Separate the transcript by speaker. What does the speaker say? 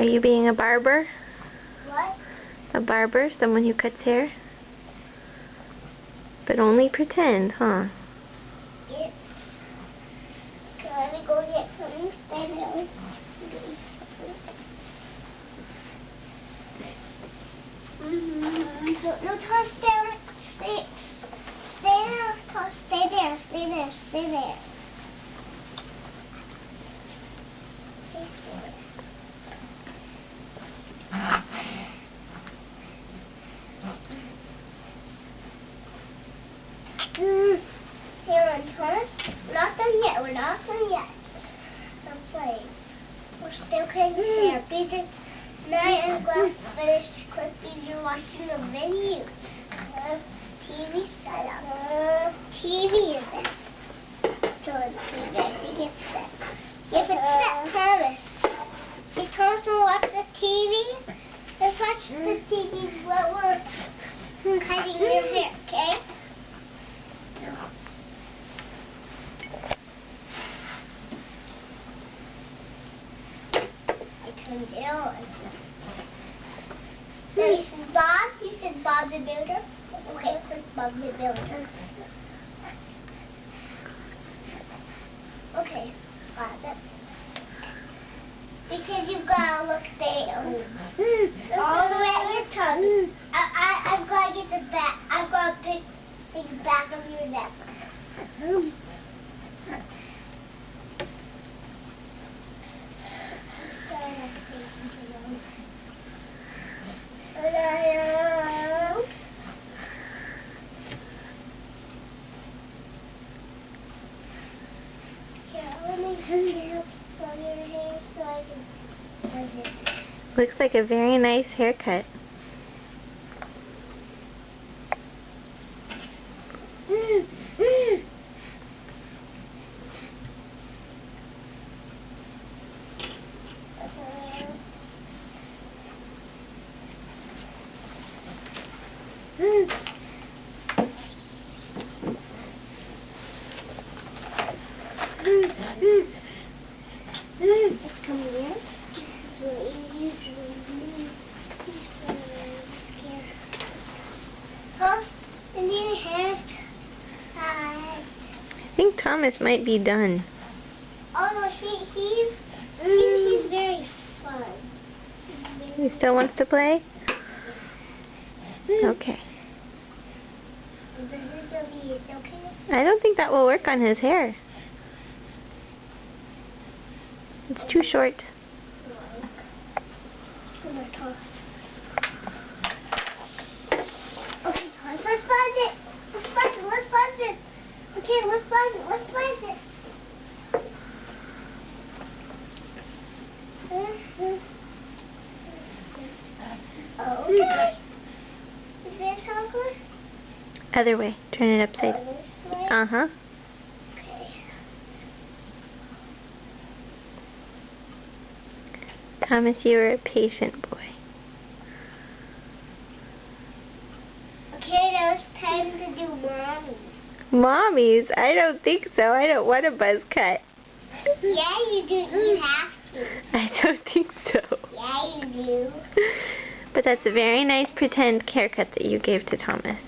Speaker 1: Are you being a barber?
Speaker 2: What?
Speaker 1: A barber? Someone who cuts hair? But only pretend, huh?
Speaker 2: Yeah. Okay, let me go get something. Stay there. No, toss there. Stay there. Toss. Stay there. Stay there. Stay there. Here on Thomas. We're not done yet. We're not done yet. I'm playing. We're still cutting hair. Because now I'm going to finish clipping. You're watching the video. TV set up. TV is it? So the TV, I think it's set. If it's set, Thomas. If Thomas will watch the TV, let's watch the TV while we're cutting your hair, okay? I turned it on. Now you said Bob? You said Bob the Builder? Okay, click Bob the Builder. Okay, got it. Because you've got to look there. All the way at your tongue. I've got to get the back. I've got to pick the back of your neck.
Speaker 1: Looks like a very nice haircut.
Speaker 2: Come here. Huh? I need a hair. Hi.
Speaker 1: I think Thomas might be done.
Speaker 2: Oh no, he's very fun.
Speaker 1: He still wants to play? Okay. I don't think that will work on his hair. It's too short.
Speaker 2: Okay, let's find it. Let's find it. Okay, let's find it. Okay. Is this how it goes?
Speaker 1: Other way. Turn it upside.
Speaker 2: This way?
Speaker 1: Uh-huh.
Speaker 2: Okay.
Speaker 1: Thomas, you are a patient boy.
Speaker 2: Okay, now it's time to do mommy.
Speaker 1: Mommies? I don't think so. I don't want a buzz cut.
Speaker 2: Yeah, you do. You have to.
Speaker 1: I don't think so.
Speaker 2: Yeah, you do.
Speaker 1: But that's a very nice pretend haircut that you gave to Thomas.